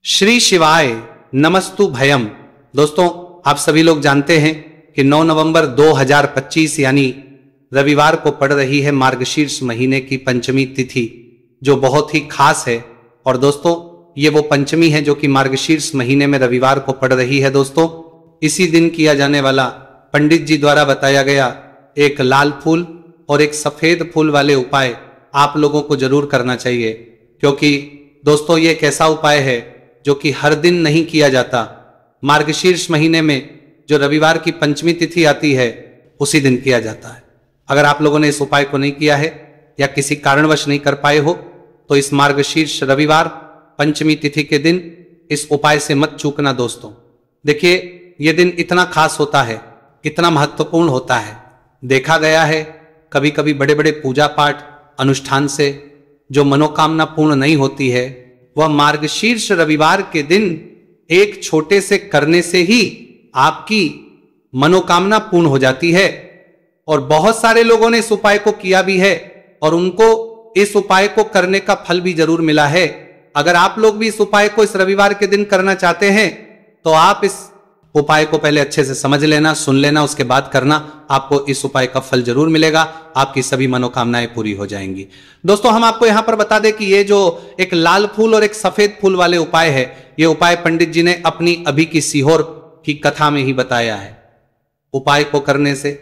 श्री शिवाय नमस्तु भयम। दोस्तों, आप सभी लोग जानते हैं कि 9 नवंबर 2025 यानी रविवार को पड़ रही है मार्गशीर्ष महीने की पंचमी तिथि, जो बहुत ही खास है। और दोस्तों, ये वो पंचमी है जो कि मार्गशीर्ष महीने में रविवार को पड़ रही है। दोस्तों, इसी दिन किया जाने वाला पंडित जी द्वारा बताया गया एक लाल फूल और एक सफेद फूल वाले उपाय आप लोगों को जरूर करना चाहिए, क्योंकि दोस्तों ये एक ऐसा उपाय है जो कि हर दिन नहीं किया जाता। मार्गशीर्ष महीने में जो रविवार की पंचमी तिथि आती है उसी दिन किया जाता है। अगर आप लोगों ने इस उपाय को नहीं किया है या किसी कारणवश नहीं कर पाए हो तो इस मार्गशीर्ष रविवार पंचमी तिथि के दिन इस उपाय से मत चूकना। दोस्तों देखिए, यह दिन इतना खास होता है, इतना महत्वपूर्ण होता है। देखा गया है कभी कभी बड़े बड़े पूजा पाठ अनुष्ठान से जो मनोकामना पूर्ण नहीं होती है, वह मार्गशीर्ष रविवार के दिन एक छोटे से करने से ही आपकी मनोकामना पूर्ण हो जाती है। और बहुत सारे लोगों ने इस उपाय को किया भी है और उनको इस उपाय को करने का फल भी जरूर मिला है। अगर आप लोग भी इस उपाय को इस रविवार के दिन करना चाहते हैं तो आप इस उपाय को पहले अच्छे से समझ लेना, सुन लेना, उसके बाद करना। आपको इस उपाय का फल जरूर मिलेगा, आपकी सभी मनोकामनाएं पूरी हो जाएंगी। दोस्तों, हम आपको यहां पर बता दें कि ये जो एक लाल फूल और एक सफेद फूल वाले उपाय है, ये उपाय पंडित जी ने अपनी अभी की सीहोर की कथा में ही बताया है। उपाय को करने से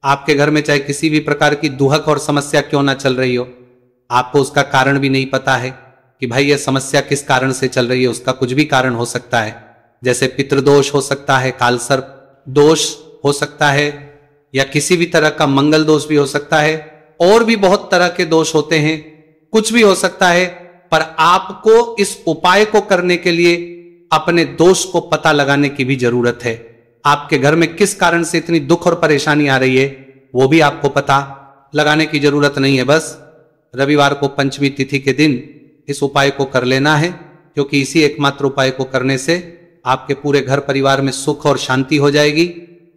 आपके घर में चाहे किसी भी प्रकार की दुहक और समस्या क्यों ना चल रही हो, आपको उसका कारण भी नहीं पता है कि भाई ये समस्या किस कारण से चल रही है, उसका कुछ भी कारण हो सकता है। जैसे पितृदोष हो सकता है, कालसर्प दोष हो सकता है, या किसी भी तरह का मंगल दोष भी हो सकता है, और भी बहुत तरह के दोष होते हैं, कुछ भी हो सकता है। पर आपको इस उपाय को करने के लिए अपने दोष को पता लगाने की भी जरूरत है। आपके घर में किस कारण से इतनी दुख और परेशानी आ रही है वो भी आपको पता लगाने की जरूरत नहीं है। बस रविवार को पंचमी तिथि के दिन इस उपाय को कर लेना है, क्योंकि इसी एकमात्र उपाय को करने से आपके पूरे घर परिवार में सुख और शांति हो जाएगी।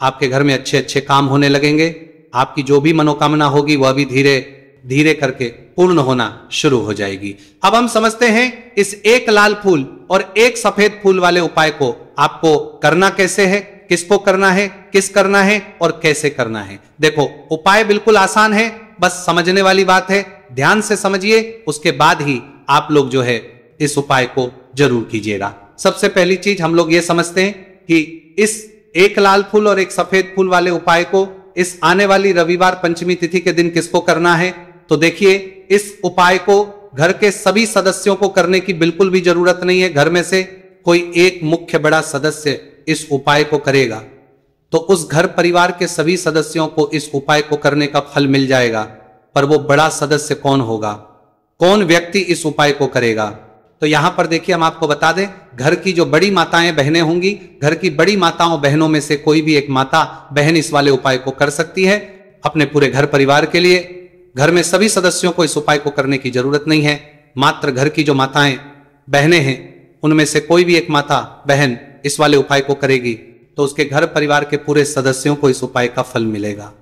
आपके घर में अच्छे अच्छे काम होने लगेंगे। आपकी जो भी मनोकामना होगी वह भी धीरे धीरे करके पूर्ण होना शुरू हो जाएगी। अब हम समझते हैं इस एक लाल फूल और एक सफेद फूल वाले उपाय को आपको करना कैसे है, किसको करना है, किस करना है और कैसे करना है। देखो, उपाय बिल्कुल आसान है, बस समझने वाली बात है। ध्यान से समझिए, उसके बाद ही आप लोग जो है इस उपाय को जरूर कीजिएगा। सबसे पहली चीज हम लोग ये समझते हैं कि इस एक लाल फूल और एक सफेद फूल वाले उपाय को इस आने वाली रविवार पंचमी तिथि के दिन किसको करना है। तो देखिए, इस उपाय को घर के सभी सदस्यों को करने की बिल्कुल भी जरूरत नहीं है। घर में से कोई एक मुख्य बड़ा सदस्य इस उपाय को करेगा तो उस घर परिवार के सभी सदस्यों को इस उपाय को करने का फल मिल जाएगा। पर वो बड़ा सदस्य कौन होगा, कौन व्यक्ति इस उपाय को करेगा, तो यहां पर देखिए हम आपको बता दें, घर की जो बड़ी माताएं बहनें होंगी, घर की बड़ी माताओं बहनों में से कोई भी एक माता बहन इस वाले उपाय को कर सकती है अपने पूरे घर परिवार के लिए। घर में सभी सदस्यों को इस उपाय को करने की जरूरत नहीं है। मात्र घर की जो माताएं बहनें हैं उनमें से कोई भी एक माता बहन इस वाले उपाय को करेगी तो उसके घर परिवार के पूरे सदस्यों को इस उपाय का फल मिलेगा।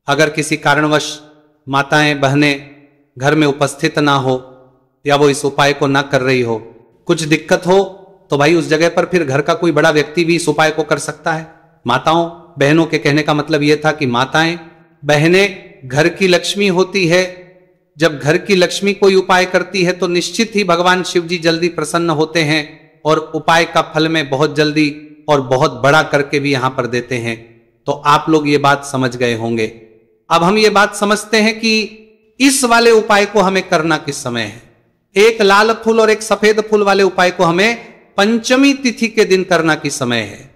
अगर किसी कारणवश माताएं बहनें घर में उपस्थित ना हो या वो इस उपाय को ना कर रही हो, कुछ दिक्कत हो, तो भाई उस जगह पर फिर घर का कोई बड़ा व्यक्ति भी इस उपाय को कर सकता है। माताओं बहनों के कहने का मतलब यह था कि माताएं बहनें घर की लक्ष्मी होती है। जब घर की लक्ष्मी कोई उपाय करती है तो निश्चित ही भगवान शिव जी जल्दी प्रसन्न होते हैं और उपाय का फल में बहुत जल्दी और बहुत बड़ा करके भी यहां पर देते हैं। तो आप लोग ये बात समझ गए होंगे। अब हम ये बात समझते हैं कि इस वाले उपाय को हमें करना किस समय है। एक लाल फूल और एक सफेद फूल वाले उपाय को हमें पंचमी तिथि के दिन करना किस समय है।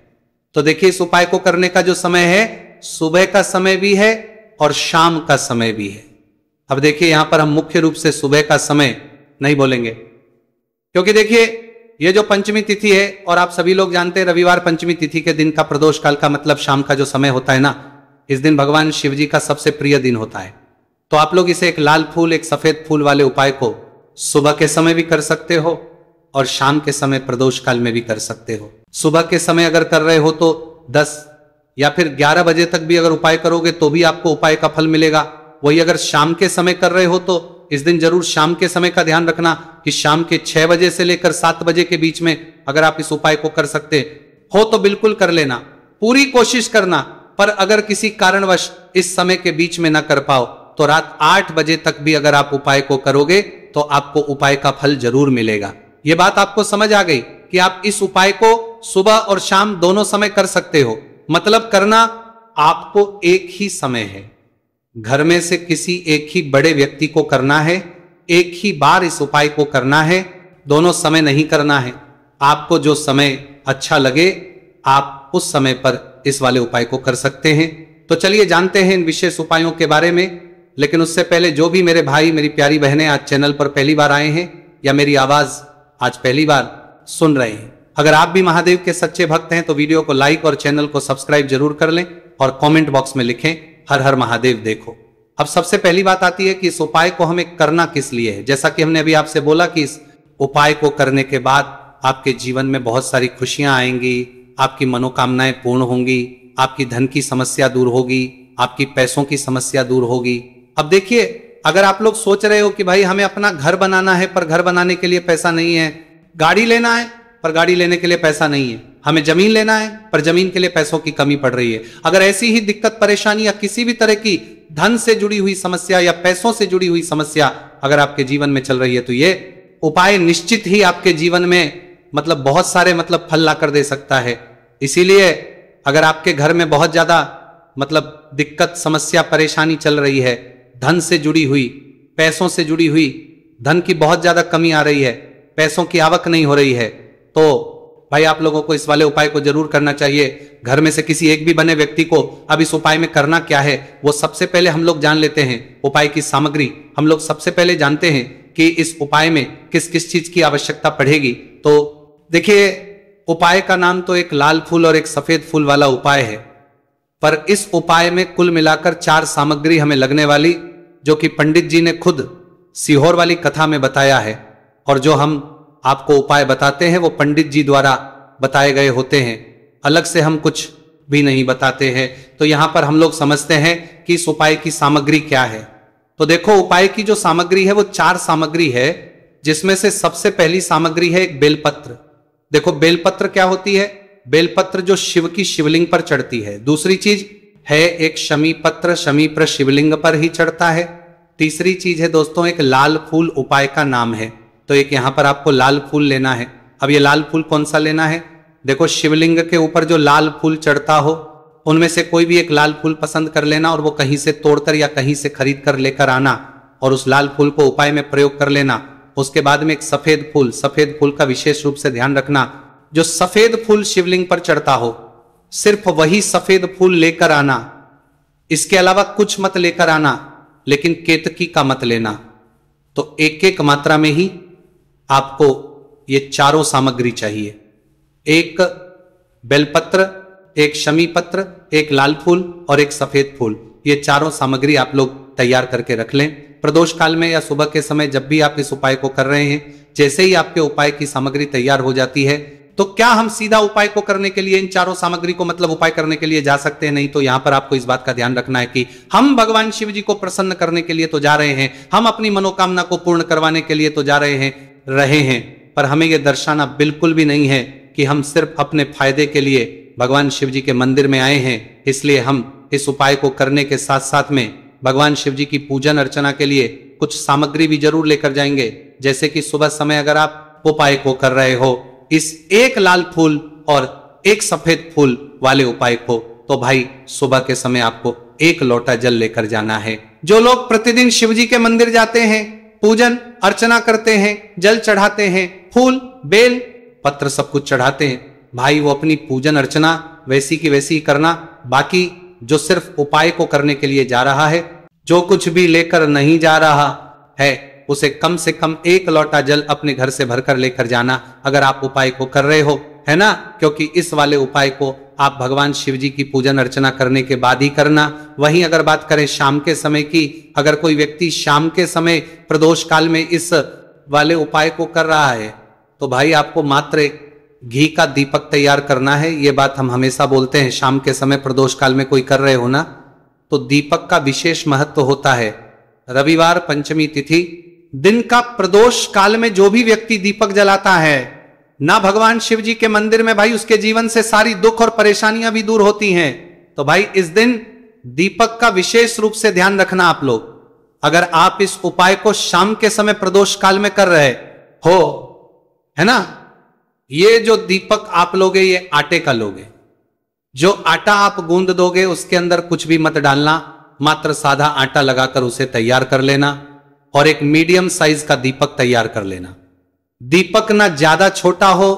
तो देखिए, इस उपाय को करने का जो समय है, सुबह का समय भी है और शाम का समय भी है। अब देखिए, यहां पर हम मुख्य रूप से सुबह का समय नहीं बोलेंगे, क्योंकि देखिए ये जो पंचमी तिथि है, और आप सभी लोग जानते हैं रविवार पंचमी तिथि के दिन का प्रदोष काल का मतलब शाम का जो समय होता है ना, इस दिन भगवान शिव जी का सबसे प्रिय दिन होता है। तो आप लोग इसे एक लाल फूल एक सफेद फूल वाले उपाय को सुबह के समय भी कर सकते हो और शाम के समय प्रदोष काल में भी कर सकते हो। सुबह के समय अगर कर रहे हो तो 10 या फिर 11 बजे तक भी अगर उपाय करोगे तो भी आपको उपाय का फल मिलेगा। वही अगर शाम के समय कर रहे हो तो इस दिन जरूर शाम के समय का ध्यान रखना कि शाम के 6 बजे से लेकर 7 बजे के बीच में अगर आप इस उपाय को कर सकते हो तो बिल्कुल कर लेना, पूरी कोशिश करना। पर अगर किसी कारणवश इस समय के बीच में ना कर पाओ तो रात 8 बजे तक भी अगर आप उपाय को करोगे तो आपको उपाय का फल जरूर मिलेगा। यह बात आपको समझ आ गई कि आप इस उपाय को सुबह और शाम दोनों समय कर सकते हो। मतलब करना आपको एक ही समय है, घर में से किसी एक ही बड़े व्यक्ति को करना है, एक ही बार इस उपाय को करना है, दोनों समय नहीं करना है। आपको जो समय अच्छा लगे आप उस समय पर इस वाले उपाय को कर सकते हैं। तो चलिए जानते हैं इन विशेष उपायों के बारे में। लेकिन उससे पहले जो भी मेरे भाई मेरी प्यारी बहनें आज चैनल पर पहली बार आए हैं या मेरी आवाज आज पहली बार सुन रहे हैं, अगर आप भी महादेव के सच्चे भक्त हैं तो वीडियो को लाइक और चैनल को सब्सक्राइब जरूर कर लें और कमेंट बॉक्स में लिखें हर हर महादेव देखो। अब सबसे पहली बात आती है कि इस उपाय को हमें करना किस लिए है। जैसा कि हमने अभी आपसे बोला कि इस उपाय को करने के बाद आपके जीवन में बहुत सारी खुशियां आएंगी, आपकी मनोकामनाएं पूर्ण होंगी, आपकी धन की समस्या दूर होगी, आपकी पैसों की समस्या दूर होगी। अब देखिए, अगर आप लोग सोच रहे हो कि भाई हमें अपना घर बनाना है पर घर बनाने के लिए पैसा नहीं है, गाड़ी लेना है पर गाड़ी लेने के लिए पैसा नहीं है, हमें जमीन लेना है पर जमीन के लिए पैसों की कमी पड़ रही है, अगर ऐसी ही दिक्कत परेशानी या किसी भी तरह की धन से जुड़ी हुई समस्या या पैसों से जुड़ी हुई समस्या अगर आपके जीवन में चल रही है तो ये उपाय निश्चित ही आपके जीवन में मतलब बहुत सारे मतलब फल ला कर दे सकता है। इसीलिए अगर आपके घर में बहुत ज्यादा मतलब दिक्कत समस्या परेशानी चल रही है, धन से जुड़ी हुई, पैसों से जुड़ी हुई, धन की बहुत ज्यादा कमी आ रही है, पैसों की आवक नहीं हो रही है, तो भाई आप लोगों को इस वाले उपाय को जरूर करना चाहिए। घर में से किसी एक भी बने व्यक्ति को अब इस उपाय में करना क्या है वो सबसे पहले हम लोग जान लेते हैं। उपाय की सामग्री हम लोग सबसे पहले जानते हैं कि इस उपाय में किस किस चीज की आवश्यकता पड़ेगी। तो देखिए, उपाय का नाम तो एक लाल फूल और एक सफेद फूल वाला उपाय है, पर इस उपाय में कुल मिलाकर 4 सामग्री हमें लगने वाली, जो कि पंडित जी ने खुद सीहोर वाली कथा में बताया है। और जो हम आपको उपाय बताते हैं वो पंडित जी द्वारा बताए गए होते हैं, अलग से हम कुछ भी नहीं बताते हैं। तो यहां पर हम लोग समझते हैं कि इस उपाय की सामग्री क्या है। तो देखो, उपाय की जो सामग्री है वो 4 सामग्री है, जिसमें से सबसे पहली सामग्री है एक बेलपत्र। देखो, बेलपत्र क्या होती है? बेलपत्र जो शिव की शिवलिंग पर चढ़ती है। दूसरी चीज है एक शमी पत्र, शमी पर शिवलिंग पर ही चढ़ता है। तीसरी चीज है दोस्तों एक लाल फूल, उपाय का नाम है। तो एक यहां पर आपको लाल फूल लेना है। अब ये लाल फूल कौन सा लेना है? देखो, शिवलिंग के ऊपर जो लाल फूल चढ़ता हो उनमें से कोई भी एक लाल फूल पसंद कर लेना और वो कहीं से तोड़कर या कहीं से खरीद कर लेकर आना और उस लाल फूल को उपाय में प्रयोग कर लेना। उसके बाद में एक सफेद फूल का विशेष रूप से ध्यान रखना, जो सफेद फूल शिवलिंग पर चढ़ता हो सिर्फ वही सफेद फूल लेकर आना, इसके अलावा कुछ मत लेकर आना, लेकिन केतकी का मत लेना। तो एक एक मात्रा में ही आपको ये चारों सामग्री चाहिए, एक बेलपत्र, एक शमी पत्र, एक लाल फूल और एक सफेद फूल। ये चारों सामग्री आप लोग तैयार करके रख लें। प्रदोष काल में या सुबह के समय जब भी आप इस उपाय को कर रहे हैं, जैसे ही आपके उपाय की सामग्री तैयार हो जाती है तो क्या हम सीधा उपाय को करने के लिए इन चारों सामग्री को मतलब उपाय करने के लिए जा सकते हैं? नहीं। तो यहां पर आपको इस बात का ध्यान रखना है कि हम भगवान शिव जी को प्रसन्न करने के लिए तो जा रहे हैं, हम अपनी मनोकामना को पूर्ण करवाने के लिए तो जा रहे हैं, पर हमें यह दर्शाना बिल्कुल भी नहीं है कि हम सिर्फ अपने फायदे के लिए भगवान शिव जी के मंदिर में आए हैं। इसलिए हम इस उपाय को करने के साथ साथ में भगवान शिव जी की पूजन अर्चना के लिए कुछ सामग्री भी जरूर लेकर जाएंगे। जैसे कि सुबह समय अगर आप उपाय को कर रहे हो इस एक लाल फूल और एक सफेद फूल वाले उपाय को, तो भाई सुबह के समय आपको 1 लोटा जल लेकर जाना है। जो लोग प्रतिदिन शिव जी के मंदिर जाते हैं, पूजन अर्चना करते हैं, जल चढ़ाते हैं, फूल बेल पत्र सब कुछ चढ़ाते हैं, भाई वो अपनी पूजन अर्चना वैसी की वैसी ही करना। बाकी जो सिर्फ उपाय को करने के लिए जा रहा है, जो कुछ भी लेकर नहीं जा रहा है, उसे कम से कम 1 लोटा जल अपने घर से भरकर लेकर जाना, अगर आप उपाय को कर रहे हो, है ना। क्योंकि इस वाले उपाय को आप भगवान शिव जी की पूजन अर्चना करने के बाद ही करना। वहीं अगर बात करें शाम के समय की, अगर कोई व्यक्ति शाम के समय प्रदोष काल में इस वाले उपाय को कर रहा है तो भाई आपको मात्र घी का दीपक तैयार करना है। ये बात हम हमेशा बोलते हैं, शाम के समय प्रदोष काल में कोई कर रहे हो ना, तो दीपक का विशेष महत्व होता है। रविवार पंचमी तिथि, दिन का प्रदोष काल में जो भी व्यक्ति दीपक जलाता है ना भगवान शिव जी के मंदिर में, भाई उसके जीवन से सारी दुख और परेशानियां भी दूर होती हैं। तो भाई इस दिन दीपक का विशेष रूप से ध्यान रखना आप लोग। अगर आप इस उपाय को शाम के समय प्रदोष काल में कर रहे हो, है ना, ये जो दीपक आप लोगे ये आटे का लोगे। जो आटा आप गूंद दोगे उसके अंदर कुछ भी मत डालना, मात्र सादा आटा लगाकर उसे तैयार कर लेना और एक मीडियम साइज का दीपक तैयार कर लेना। दीपक ना ज्यादा छोटा हो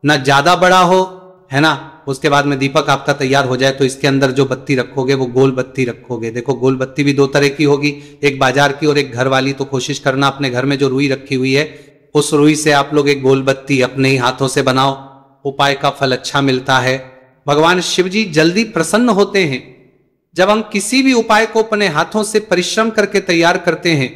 ना ज्यादा बड़ा हो, है ना। उसके बाद में दीपक आपका तैयार हो जाए तो इसके अंदर जो बत्ती रखोगे वो गोल बत्ती रखोगे। देखो गोल बत्ती भी दो तरह की होगी, एक बाजार की और एक घर वाली। तो कोशिश करना अपने घर में जो रुई रखी हुई है उस रुई से आप लोग एक गोल बत्ती अपने ही हाथों से बनाओ। उपाय का फल अच्छा मिलता है। भगवान शिव जी जल्दी प्रसन्न होते हैं जब हम किसी भी उपाय को अपने हाथों से परिश्रम करके तैयार करते हैं।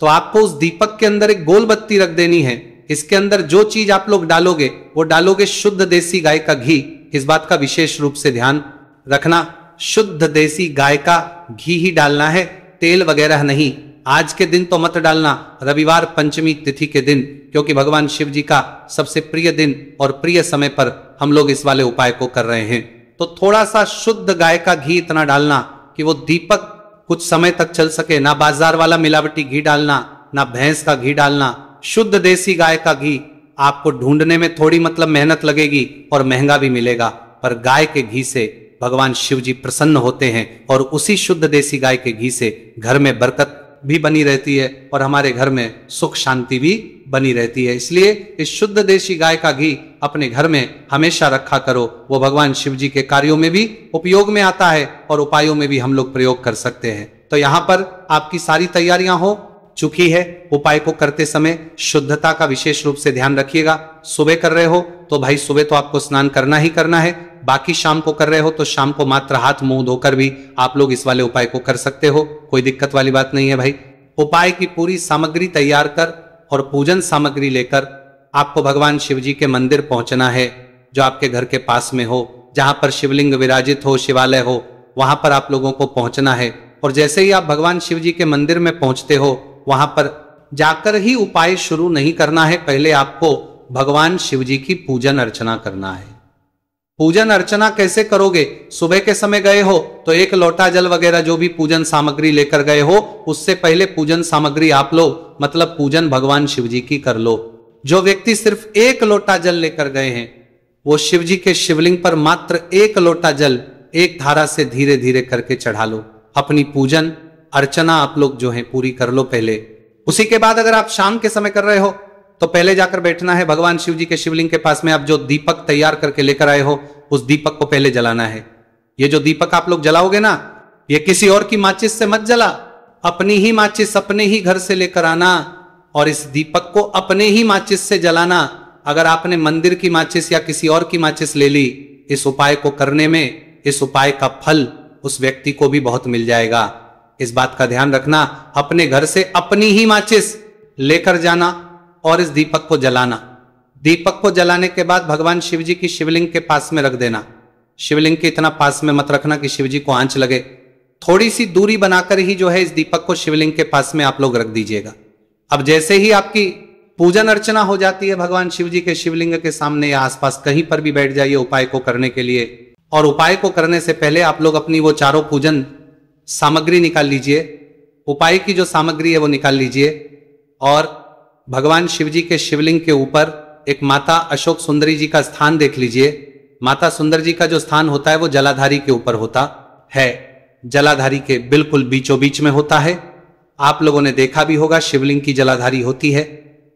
तो आपको उस दीपक के अंदर एक गोल बत्ती रख देनी है। इसके अंदर जो चीज आप लोग डालोगे वो डालोगे शुद्ध देसी गाय का घी। इस बात का विशेष रूप से ध्यान रखना, शुद्ध देसी गाय का घी ही डालना है, तेल वगैरह नहीं। आज के दिन तो मत डालना, रविवार पंचमी तिथि के दिन, क्योंकि भगवान शिव जी का सबसे प्रिय दिन और प्रिय समय पर हम लोग इस वाले उपाय को कर रहे हैं। तो थोड़ा सा शुद्ध गाय का घी इतना डालना कि वो दीपक कुछ समय तक चल सके। ना बाजार वाला मिलावटी घी डालना, ना भैंस का घी डालना, शुद्ध देसी गाय का घी। आपको ढूंढने में थोड़ी मतलब मेहनत लगेगी और महंगा भी मिलेगा, पर गाय के घी से भगवान शिव जी प्रसन्न होते हैं और उसी शुद्ध देसी गाय के घी से घर में बरकत भी बनी रहती है और हमारे घर में सुख शांति भी बनी रहती है। इसलिए इस शुद्ध देसी गाय का घी अपने घर में हमेशा रखा करो। वो भगवान शिव जी के कार्यों में भी उपयोग में आता है और उपायों में भी हम लोग प्रयोग कर सकते हैं। तो यहां पर आपकी सारी तैयारियां हो चुकी है। उपाय को करते समय शुद्धता का विशेष रूप से ध्यान रखिएगा। सुबह कर रहे हो तो भाई सुबह तो आपको स्नान करना ही करना है। बाकी शाम को कर रहे हो तो शाम को मात्र हाथ मुंह धोकर भी आप लोग इस वाले उपाय को कर सकते हो, कोई दिक्कत वाली बात नहीं है भाई। उपाय की पूरी सामग्री तैयार कर और पूजन सामग्री लेकर आपको भगवान शिव जी के मंदिर पहुंचना है, जो आपके घर के पास में हो, जहां पर शिवलिंग विराजित हो, शिवालय हो, वहां पर आप लोगों को पहुंचना है। और जैसे ही आप भगवान शिव जी के मंदिर में पहुंचते हो वहां पर जाकर ही उपाय शुरू नहीं करना है। पहले आपको भगवान शिव जी की पूजन अर्चना करना है। पूजन अर्चना कैसे करोगे? सुबह के समय गए हो तो एक लोटा जल वगैरह जो भी पूजन सामग्री लेकर गए हो उससे पहले पूजन सामग्री आप लो, मतलब पूजन भगवान शिव जी की कर लो। जो व्यक्ति सिर्फ एक लोटा जल लेकर गए हैं वो शिव जी के शिवलिंग पर मात्र एक लोटा जल एक धारा से धीरे धीरे करके चढ़ा लो। अपनी पूजन अर्चना आप लोग जो है पूरी कर लो पहले। उसी के बाद अगर आप शाम के समय कर रहे हो तो पहले जाकर बैठना है भगवान शिव जी के शिवलिंग के पास में। आप जो दीपक तैयार करके लेकर आए हो उस दीपक को पहले जलाना है। ये जो दीपक आप लोग जलाओगे ना, ये किसी और की माचिस से मत जला, अपनी ही माचिस अपने ही घर से लेकर आना और इस दीपक को अपने ही माचिस से जलाना। अगर आपने मंदिर की माचिस या किसी और की माचिस ले ली, इस उपाय को करने में इस उपाय का फल उस व्यक्ति को भी बहुत मिल जाएगा। इस बात का ध्यान रखना, अपने घर से अपनी ही माचिस लेकर जाना और इस दीपक को जलाना। दीपक को जलाने के बाद भगवान शिव जी की शिवलिंग के पास में रख देना। शिवलिंग के इतना पास में मत रखना कि शिव जी को आंच लगे, थोड़ी सी दूरी बनाकर ही जो है इस दीपक को शिवलिंग के पास में आप लोग रख दीजिएगा। अब जैसे ही आपकी पूजन अर्चना हो जाती है भगवान शिव जी के शिवलिंग के सामने या आसपास कहीं पर भी बैठ जाइए उपाय को करने के लिए। और उपाय को करने से पहले आप लोग अपनी वो चारों पूजन सामग्री निकाल लीजिए, उपाय की जो सामग्री है वो निकाल लीजिए और भगवान शिव जी के शिवलिंग के ऊपर एक माता अशोक सुंदरी जी का स्थान देख लीजिए। माता सुंदर जी का जो स्थान होता है वो जलाधारी के ऊपर होता है, जलाधारी के बिल्कुल बीचों बीच में होता है। आप लोगों ने देखा भी होगा शिवलिंग की जलाधारी होती है।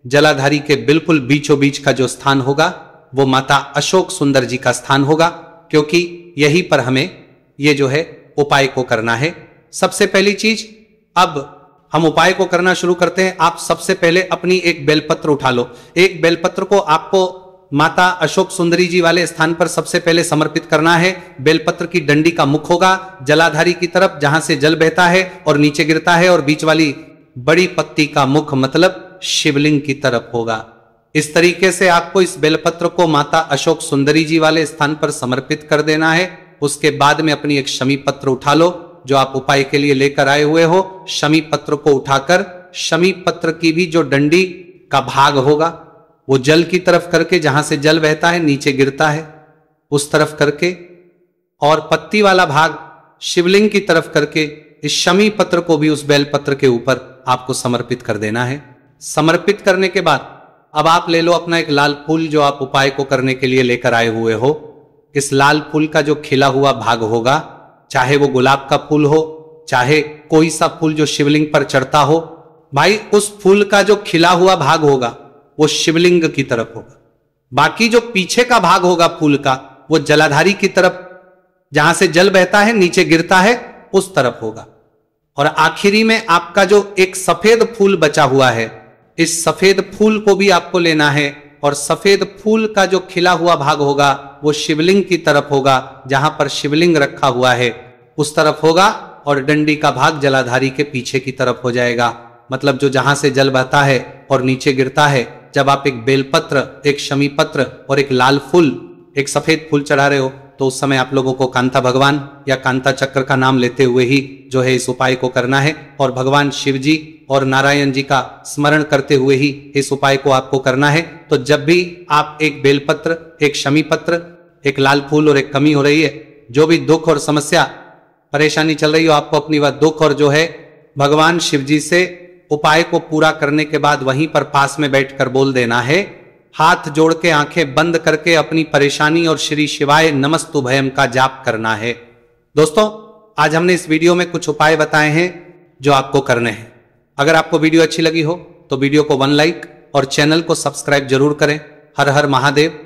जलाधारी के बिल्कुल बीचों बीच का जो स्थान होगा वो माता अशोक सुंदर जी का स्थान होगा, क्योंकि यहीं पर हमें ये जो है उपाय को करना है। सबसे पहली चीज, अब हम उपाय को करना शुरू करते हैं। आप सबसे पहले अपनी एक बेलपत्र उठा लो। एक बेलपत्र को आपको माता अशोक सुंदरी जी वाले स्थान पर सबसे पहले समर्पित करना है। बेलपत्र की डंडी का मुख होगा जलाधारी की तरफ, जहां से जल बहता है और नीचे गिरता है, और बीच वाली बड़ी पत्ती का मुख मतलब शिवलिंग की तरफ होगा। इस तरीके से आपको इस बेलपत्र को माता अशोक सुंदरी जी वाले स्थान पर समर्पित कर देना है। उसके बाद में अपनी एक शमी पत्र उठा लो, जो आप उपाय के लिए लेकर आए हुए हो, शमी पत्र को उठाकर शमी पत्र की भी जो डंडी का भाग होगा वो जल की तरफ करके, जहां से जल बहता है नीचे गिरता है उस तरफ करके, और पत्ती वाला भाग शिवलिंग की तरफ करके इस शमी पत्र को भी उस बेल पत्र के ऊपर आपको समर्पित कर देना है। समर्पित करने के बाद अब आप ले लो अपना एक लाल फूल जो आप उपाय को करने के लिए लेकर आए हुए हो। इस लाल फूल का जो खिला हुआ भाग होगा, चाहे वो गुलाब का फूल हो, चाहे कोई सा फूल जो शिवलिंग पर चढ़ता हो, भाई उस फूल का जो खिला हुआ भाग होगा वो शिवलिंग की तरफ होगा। बाकी जो पीछे का भाग होगा फूल का वो जलाधारी की तरफ, जहां से जल बहता है नीचे गिरता है उस तरफ होगा। और आखिरी में आपका जो एक सफेद फूल बचा हुआ है, इस सफेद फूल को भी आपको लेना है और सफेद फूल का जो खिला हुआ भाग होगा वो शिवलिंग की तरफ होगा, जहां पर शिवलिंग रखा हुआ है उस तरफ होगा, और डंडी का भाग जलाधारी के पीछे की तरफ हो जाएगा। मतलब जो जहां से जल बहता है और नीचे गिरता है, जब आप एक बेलपत्र, एक शमी पत्र और एक लाल फूल, एक सफेद फूल चढ़ा रहे हो, तो उस समय आप लोगों को कांता भगवान या कांता चक्र का नाम लेते हुए ही जो है इस उपाय को करना है, और भगवान शिव जी और नारायण जी का स्मरण करते हुए ही इस उपाय को आपको करना है। तो जब भी आप एक बेलपत्र, एक शमी पत्र, एक लाल फूल और एक कमी हो रही है, जो भी दुख और समस्या परेशानी चल रही हो, आपको अपनी वह दुख और जो है भगवान शिव जी से उपाय को पूरा करने के बाद वहीं पर पास में बैठकर बोल देना है, हाथ जोड़ के आंखें बंद करके अपनी परेशानी और श्री शिवाय नमस्तुभयम का जाप करना है। दोस्तों, आज हमने इस वीडियो में कुछ उपाय बताए हैं जो आपको करने हैं। अगर आपको वीडियो अच्छी लगी हो तो वीडियो को 1 लाइक और चैनल को सब्सक्राइब जरूर करें। हर हर महादेव।